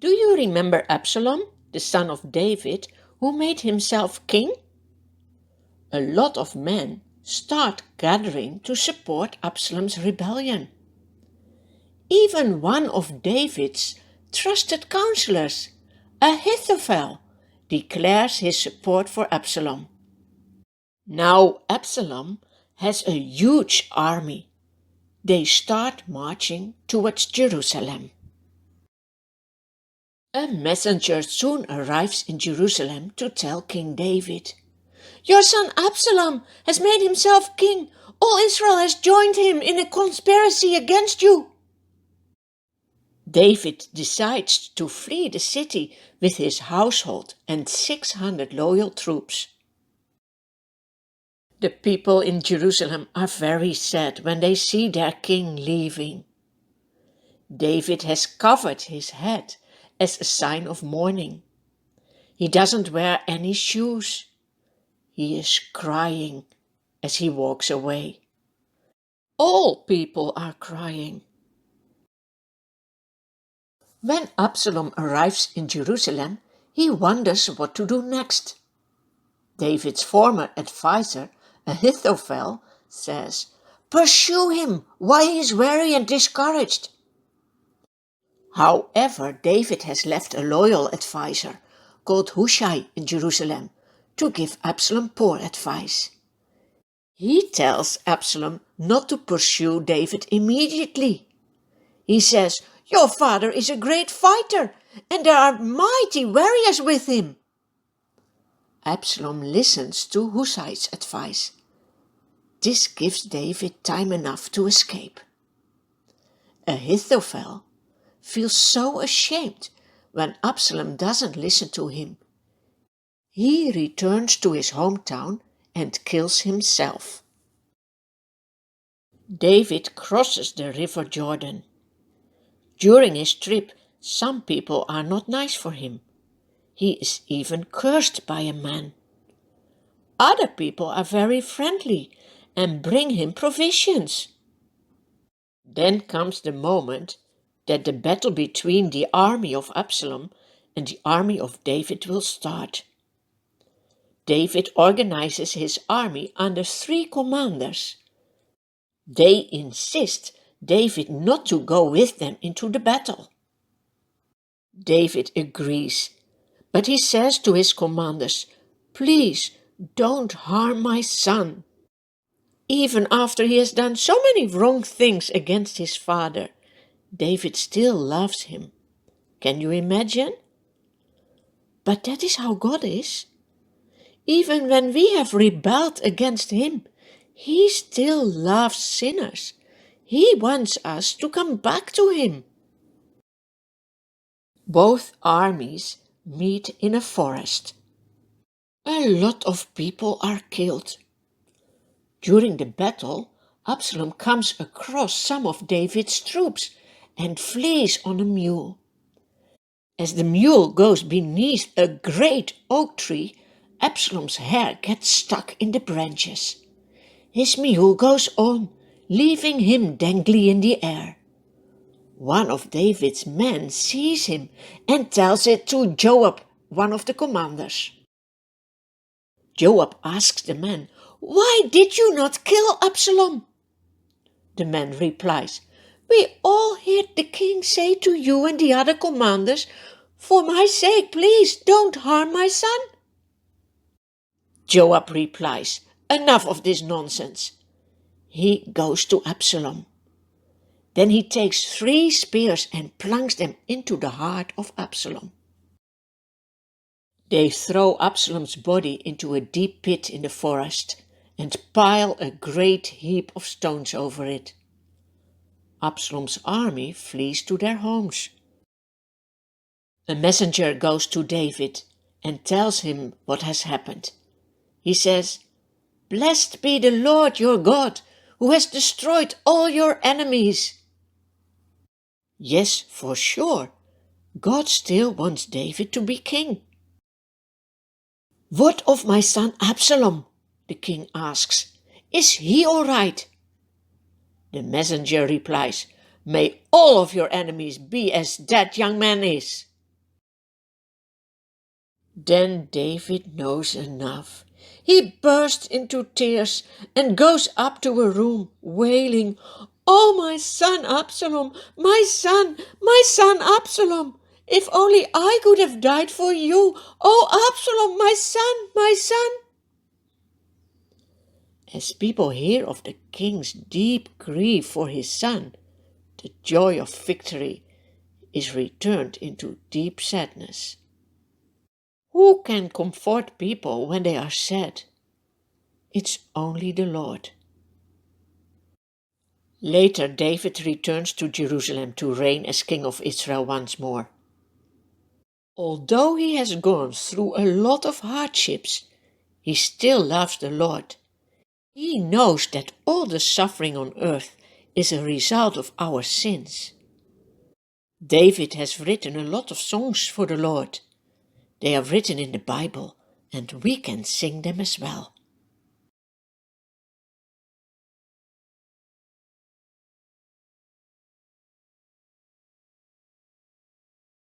Do you remember Absalom, the son of David, who made himself king? A lot of men start gathering to support Absalom's rebellion. Even one of David's trusted counselors, Ahithophel, declares his support for Absalom. Now Absalom has a huge army. They start marching towards Jerusalem. A messenger soon arrives in Jerusalem to tell King David, "Your son Absalom has made himself king. All Israel has joined him in a conspiracy against you." David decides to flee the city with his household and 600 loyal troops. The people in Jerusalem are very sad when they see their king leaving. David has covered his head as a sign of mourning. He doesn't wear any shoes. He is crying as he walks away. All people are crying. When Absalom arrives in Jerusalem, he wonders what to do next. David's former advisor, Ahithophel, says, "Pursue him while he is weary and discouraged." However, David has left a loyal advisor called Hushai in Jerusalem to give Absalom poor advice. He tells Absalom not to pursue David immediately. He says, "Your father is a great fighter, and there are mighty warriors with him." Absalom listens to Hushai's advice. This gives David time enough to escape. Ahithophel feels so ashamed when Absalom doesn't listen to him. He returns to his hometown and kills himself. David crosses the river Jordan. During his trip, some people are not nice for him. He is even cursed by a man. Other people are very friendly and bring him provisions. Then comes the moment that the battle between the army of Absalom and the army of David will start. David organizes his army under 3 commanders. They insist David not to go with them into the battle. David agrees, but he says to his commanders, "Please don't harm my son." Even after he has done so many wrong things against his father, David still loves him. Can you imagine? But that is how God is. Even when we have rebelled against him, he still loves sinners. He wants us to come back to him. Both armies meet in a forest. A lot of people are killed. During the battle, Absalom comes across some of David's troops and flees on a mule. As the mule goes beneath a great oak tree, Absalom's hair gets stuck in the branches. His mule goes on, leaving him dangling in the air. One of David's men sees him and tells it to Joab, one of the commanders. Joab asks the man, "Why did you not kill Absalom?" The man replies, "We all heard the king say to you and the other commanders, 'For my sake, please don't harm my son.'" Joab replies, "Enough of this nonsense." He goes to Absalom. Then he takes 3 spears and plunks them into the heart of Absalom. They throw Absalom's body into a deep pit in the forest and pile a great heap of stones over it. Absalom's army flees to their homes. A messenger goes to David and tells him what has happened. He says, "Blessed be the Lord your God, who has destroyed all your enemies." Yes, for sure, God still wants David to be king. "What of my son Absalom?" the king asks. "Is he all right?" The messenger replies, "May all of your enemies be as that young man is." Then David knows enough. He bursts into tears and goes up to a room, wailing, "Oh, my son Absalom, my son Absalom! If only I could have died for you! Oh, Absalom, my son, my son!" As people hear of the king's deep grief for his son, the joy of victory is returned into deep sadness. Who can comfort people when they are sad? It's only the Lord. Later, David returns to Jerusalem to reign as king of Israel once more. Although he has gone through a lot of hardships, he still loves the Lord. He knows that all the suffering on earth is a result of our sins. David has written a lot of songs for the Lord. They are written in the Bible, and we can sing them as well.